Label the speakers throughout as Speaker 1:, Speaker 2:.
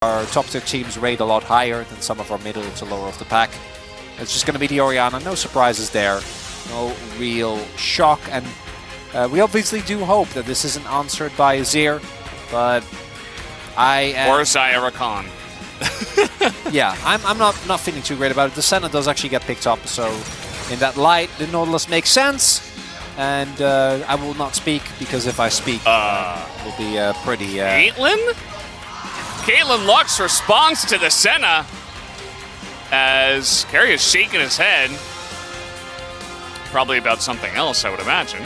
Speaker 1: Our top tier teams rate a lot higher than some of our middle to lower of the pack. It's just going to be the Orianna, no surprises there, no real shock, and we obviously do hope that this isn't answered by Azir, but I am...
Speaker 2: Or Zyra Khan.
Speaker 1: Yeah, I'm not feeling too great about it. The Senna does actually get picked up, so in that light, the Nautilus makes sense, and I will not speak, because if I speak, it will be pretty...
Speaker 2: Caitlyn Lux responds to the Senna as Carry is shaking his head. Probably about something else, I would imagine.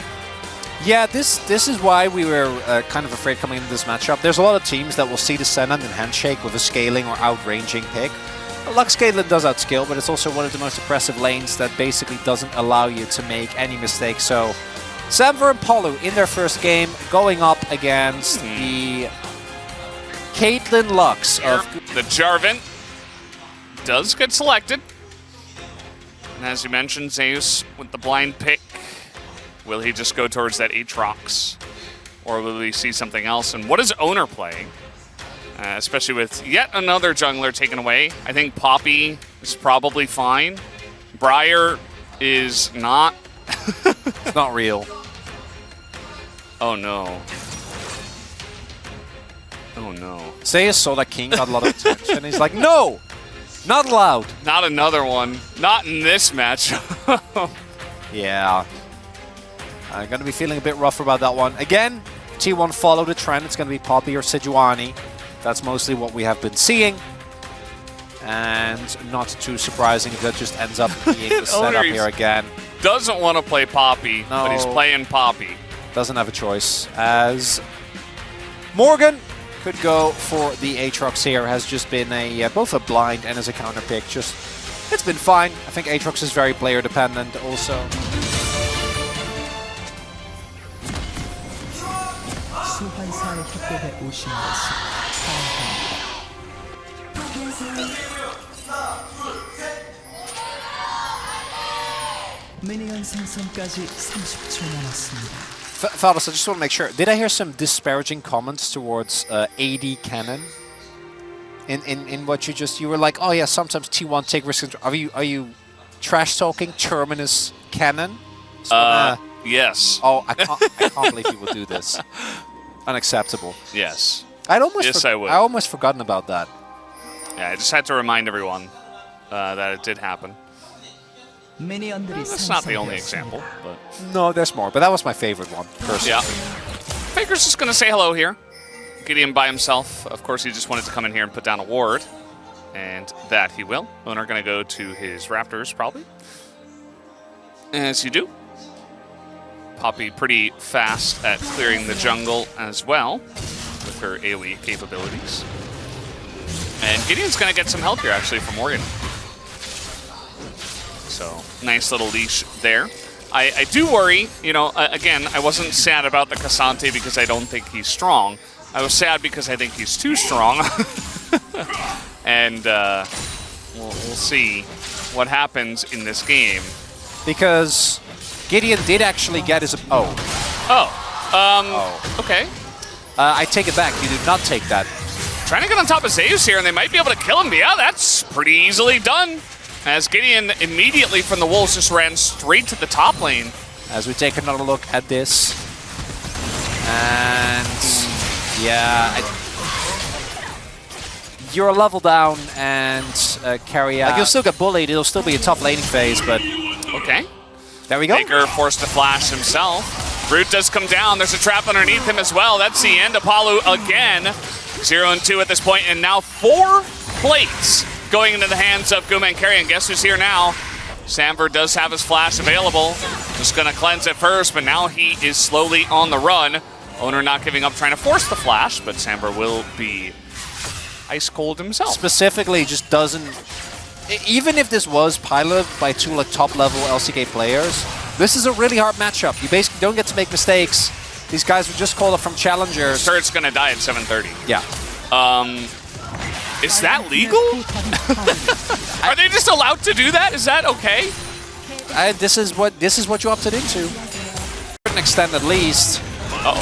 Speaker 1: Yeah, this is why we were kind of afraid coming into this matchup. There's a lot of teams that will see the Senna and handshake with a scaling or outranging pick. Lux Caitlyn does outskill, but it's also one of the most oppressive lanes that basically doesn't allow you to make any mistakes. So, Samver and Polu in their first game going up against the Caitlyn Lux of...
Speaker 2: The Jarvan does get selected. And as you mentioned, Zeus with the blind pick. Will he just go towards that Aatrox? Or will we see something else? And what is Owner playing? Especially with yet another jungler taken away. I think Poppy is probably fine. Briar is not.
Speaker 1: It's not real.
Speaker 2: Oh no. Oh no.
Speaker 1: Zeus saw that King got a lot of attention. He's like, no! Not allowed.
Speaker 2: Not another one. Not in this match.
Speaker 1: Yeah. I'm going to be feeling a bit rough about that one. Again, T1 follow the trend. It's going to be Poppy or Sejuani. That's mostly what we have been seeing. And not too surprising if that just ends up being the setup here again.
Speaker 2: Doesn't want to play Poppy, but he's playing Poppy.
Speaker 1: Doesn't have a choice. As Morgan could go for the Aatrox here. Has just been a both a blind and as a counter pick. Just, it's been fine. I think Aatrox is very player dependent also. Fados, I just want to make sure. Did I hear some disparaging comments towards AD Cannon? In what you were like, oh yeah, sometimes T1 take risks. Are you trash talking Terminus Cannon? So,
Speaker 2: yes.
Speaker 1: Oh, I can't believe you would do this. Unacceptable.
Speaker 2: Yes.
Speaker 1: I would.
Speaker 2: I
Speaker 1: almost forgotten about that.
Speaker 2: Yeah, I just had to remind everyone that it did happen. That's not the only example, but...
Speaker 1: No, there's more, but that was my favorite one, personally.
Speaker 2: Yeah. Faker's just going to say hello here. Gideon by himself. Of course, he just wanted to come in here and put down a ward. And that he will. Owner going to go to his Raptors, probably. As you do. Poppy pretty fast at clearing the jungle as well, with her AoE capabilities. And Gideon's going to get some help here, actually, from Morgan. So, nice little leash there. I do worry, you know, again, I wasn't sad about the Cassante because I don't think he's strong. I was sad because I think he's too strong. And we'll see what happens in this game.
Speaker 1: Because Gideon did actually get his...
Speaker 2: Okay.
Speaker 1: I take it back. You did not take that.
Speaker 2: Trying to get on top of Zeus here, and they might be able to kill him. But yeah, that's pretty easily done. As Gideon immediately from the Wolves just ran straight to the top lane.
Speaker 1: As we take another look at this. And... yeah... you're a level down and carry out... Like, you'll still get bullied. It'll still be a tough laning phase, but...
Speaker 2: Okay.
Speaker 1: There we go.
Speaker 2: Baker forced to flash himself. Root does come down. There's a trap underneath him as well. That's the end. Apollo again. 0-2 at this point, and now 4 plates going into the hands of Guma and Carry. And guess who's here now? Samver does have his flash available. Just going to cleanse it first, but now he is slowly on the run. Owner not giving up, trying to force the flash, but Samver will be ice cold himself.
Speaker 1: Specifically, just doesn't... Even if this was piloted by 2 like top-level LCK players, this is a really hard matchup. You basically don't get to make mistakes. These guys were just called up from challengers.
Speaker 2: Turret's gonna die at 7:30.
Speaker 1: Yeah.
Speaker 2: Is that legal? Are they just allowed to do that? Is that okay?
Speaker 1: This is what you opted into. To an extent, at least.
Speaker 2: Uh-oh.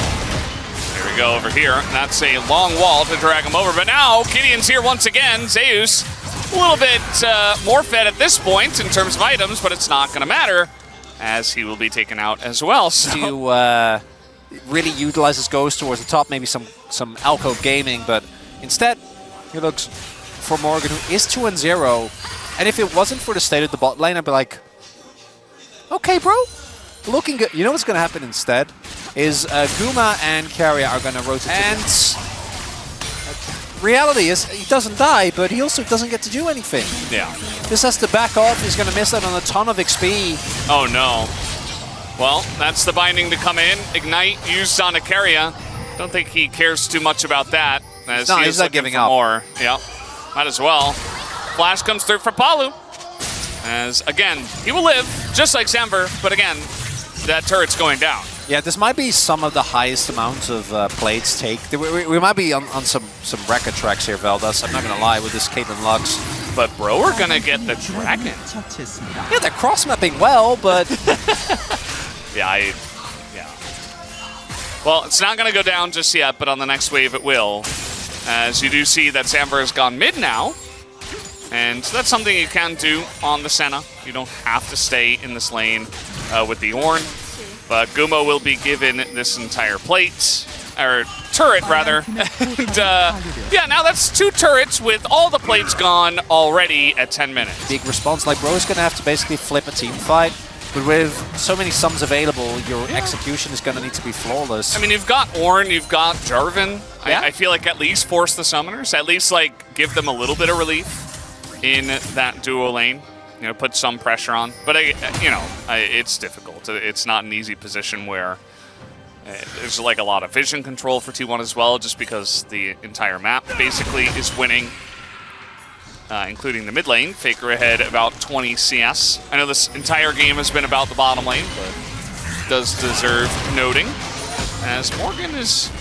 Speaker 2: There we go over here. And that's a long wall to drag him over. But now, Gideon's here once again. Zeus, a little bit more fed at this point in terms of items, but it's not going to matter, as he will be taken out as well. So
Speaker 1: to really utilize his goes towards the top, maybe some alcove gaming, but instead he looks for Morgan, who is 2-0. And if it wasn't for the state of the bot lane, I'd be like, okay, bro, looking good. You know what's going to happen instead is Guma and Carrier are going to rotate. And reality is he doesn't die, but he also doesn't get to do anything.
Speaker 2: yeah.
Speaker 1: This has to back off. He's going to miss out on a ton of XP.
Speaker 2: Oh no. Well, that's the binding to come in. Ignite used on a Carrier. Don't think he cares too much about that. As
Speaker 1: No,
Speaker 2: he
Speaker 1: he's
Speaker 2: is
Speaker 1: not
Speaker 2: looking
Speaker 1: giving
Speaker 2: for
Speaker 1: up.
Speaker 2: more. Yep. Might as well. Flash comes through for Palu. As, again, he will live, just like Zember, but again, that turret's going down.
Speaker 1: Yeah, this might be some of the highest amounts of plates take. We might be on some record tracks here, Veldas. I'm not going to lie with this Caitlyn Lux.
Speaker 2: But bro, we're going to get the dragon.
Speaker 1: Yeah, they're cross-mapping well, but...
Speaker 2: Yeah. Well, it's not going to go down just yet, but on the next wave it will. As you do see that Zamber has gone mid now. And that's something you can do on the Senna. You don't have to stay in this lane with the Ornn. But Guma will be given this entire plate, or turret rather. And yeah, now that's 2 turrets with all the plates gone already at 10 minutes.
Speaker 1: Big response. Like, bro's going to have to basically flip a team fight. But with so many sums available, your execution is going to need to be flawless.
Speaker 2: I mean, you've got Ornn, you've got Jarvan.
Speaker 1: Yeah.
Speaker 2: I feel like at least force the summoners, at least like give them a little bit of relief in that duo lane. You know, put some pressure on. But, it's difficult. It's not an easy position where there's like a lot of vision control for T1 as well, just because the entire map basically is winning. Including the mid lane. Faker ahead about 20 CS. I know this entire game has been about the bottom lane, but does deserve noting. As Morgan is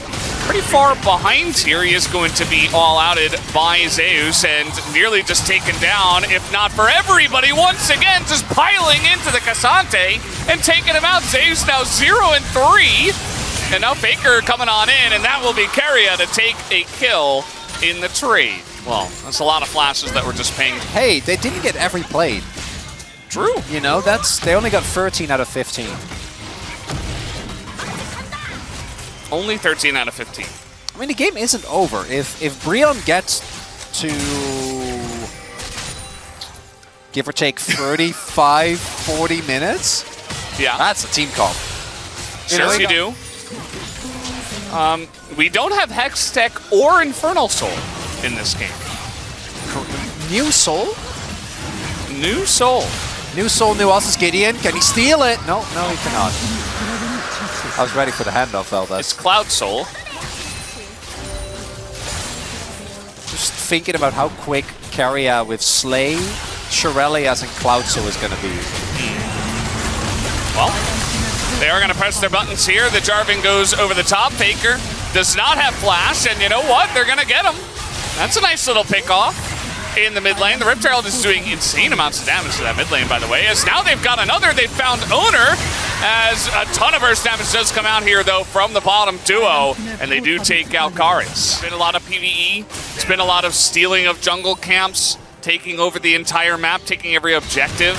Speaker 2: pretty far behind here. He is going to be all-outed by Zeus and nearly just taken down, if not for everybody. Once again, just piling into the Cassante and taking him out. Zeus now 0-3. And now Faker coming on in, and that will be Carrier to take a kill in the trade. Well, that's a lot of flashes that were just pinged.
Speaker 1: Hey, they didn't get every plate.
Speaker 2: True.
Speaker 1: You know, they only got 13 out of 15.
Speaker 2: Only 13 out of 15.
Speaker 1: I mean, the game isn't over. If Breon gets to, give or take, 35, 40 minutes,
Speaker 2: yeah,
Speaker 1: that's a team comp.
Speaker 2: Sure you do. We don't have Hex Tech or Infernal Soul in this game.
Speaker 1: New Soul?
Speaker 2: New Soul.
Speaker 1: New Soul, new us is Gideon. Can he steal it? No, he cannot. I was ready for the handoff, Veldas.
Speaker 2: It's Cloud Soul.
Speaker 1: Just thinking about how quick Carrier with Slay, Shirelias, and Cloud Soul is going to be.
Speaker 2: Well, they are going to press their buttons here. The Jarvan goes over the top. Faker does not have Flash, and you know what? They're going to get him. That's a nice little pick off in the mid lane. The Rift Herald is doing insane amounts of damage to that mid lane, by the way, as now they've got another. They've found Owner, as a ton of burst damage does come out here, though, from the bottom duo, and they do take out Karis. It's been a lot of PvE. It's been a lot of stealing of jungle camps, taking over the entire map, taking every objective.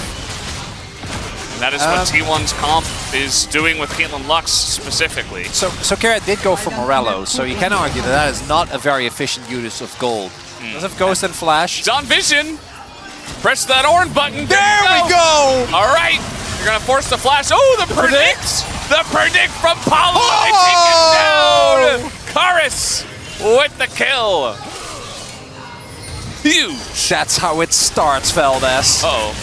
Speaker 2: And that is what T1's comp is doing with Caitlyn Lux specifically.
Speaker 1: So Carrot did go for Morello, so you can argue that is not a very efficient use of gold. Does have Ghost and Flash.
Speaker 2: He's on Vision. Press that Ornn button.
Speaker 1: There we go!
Speaker 2: All right. You're going to force the Flash. Oh, the predict! The predict from Paulo.
Speaker 1: Oh!
Speaker 2: They take it down. Karis with the kill. Huge.
Speaker 1: That's how it starts, Veldas.
Speaker 2: Uh-oh.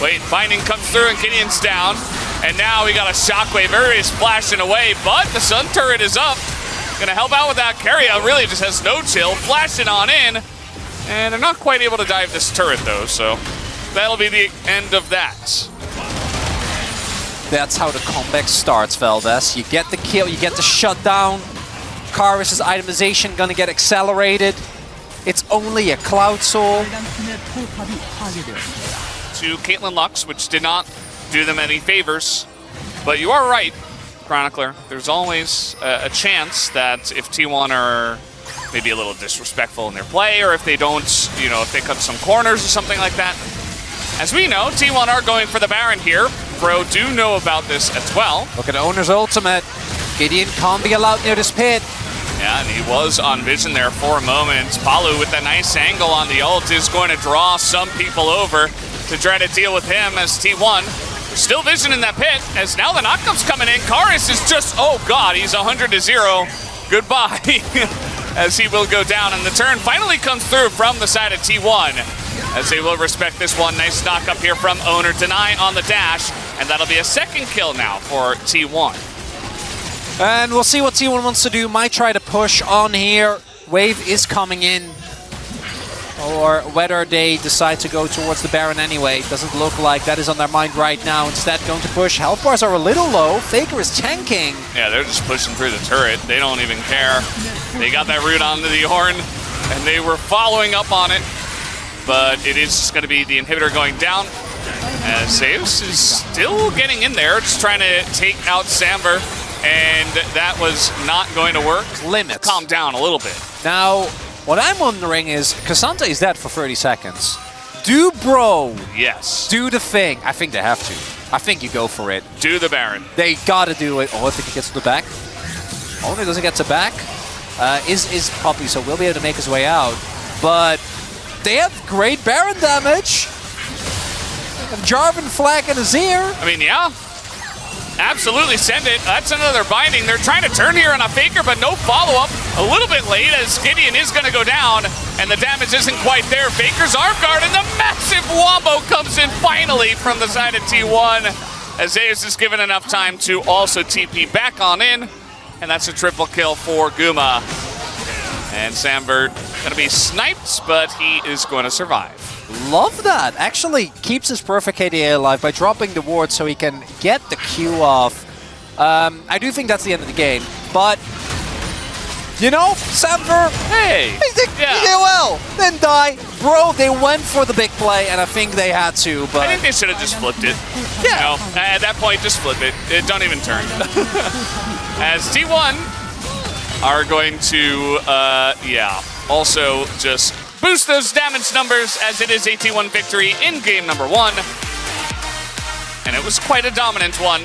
Speaker 2: Wait, Binding comes through and Gideon's down. And now we got a Shockwave. Everybody's flashing away, but the Sun Turret is up. Gonna help out with that. Carrier really just has no chill. Flashing on in. And they're not quite able to dive this turret, though, so that'll be the end of that.
Speaker 1: That's how the comeback starts, Veldas. You get the kill, you get the shutdown. Karis' itemization gonna get accelerated. It's only a Cloud Soul.
Speaker 2: To Caitlyn Lux, which did not do them any favors. But you are right. Chronicler, there's always a chance that if T1 are maybe a little disrespectful in their play, or if they don't, if they cut some corners or something like that. As we know, T1 are going for the Baron here. Bro do know about this as well.
Speaker 1: Look at Owner's ultimate. Gideon can't be allowed near this pit.
Speaker 2: Yeah, and he was on vision there for a moment. Palu with a nice angle on the ult is going to draw some people over to try to deal with him as T1. Still vision in that pit, as now the knockup's coming in. Karis is just, oh god, he's 100-0. Goodbye. As he will go down, and the turn finally comes through from the side of T1, as they will respect this one. Nice knock up here from Owner. Deny on the dash, and that'll be a second kill now for T1.
Speaker 1: And we'll see what T1 wants to do. Might try to push on here. Wave is coming in. Or whether they decide to go towards the Baron anyway. Doesn't look like that is on their mind right now. Instead, going to push. Health bars are a little low. Faker is tanking.
Speaker 2: Yeah, they're just pushing through the turret. They don't even care. They got that root onto the horn, and they were following up on it. But it is just going to be the inhibitor going down. As Zeus is still getting in there, just trying to take out Samber. And that was not going to work.
Speaker 1: Limits.
Speaker 2: Calm down a little bit.
Speaker 1: Now, what I'm wondering is, Cassandra is dead for 30 seconds. Do Bro
Speaker 2: Yes.
Speaker 1: do the thing? I think they have to. I think you go for it.
Speaker 2: Do the Baron.
Speaker 1: They gotta do it. Oh, I think he gets to the back. Owner doesn't get to back. Is Poppy, so we'll be able to make his way out. But they have great Baron damage. Jarvan flag in his ear.
Speaker 2: I mean, yeah. Absolutely send it. That's another binding. They're trying to turn here on a Faker, but no follow-up. A little bit late as Gideon is going to go down, and the damage isn't quite there. Faker's arm guard, and the massive wombo comes in finally from the side of T1. As Zeus is given enough time to also TP back on in, and that's a triple kill for Guma. And Samber going to be sniped, but he is going to survive.
Speaker 1: Love that. Actually keeps his perfect KDA alive by dropping the ward so he can get the Q off. I do think that's the end of the game, but Samver,
Speaker 2: hey,
Speaker 1: he did well. Then die. Bro, they went for the big play, and I think they had to, but...
Speaker 2: I think they should have just flipped it.
Speaker 1: Yeah.
Speaker 2: At that point, just flip it. Don't even turn. As T1 are going to, also just boost those damage numbers, as it is a T1 victory in game number 1. And it was quite a dominant one.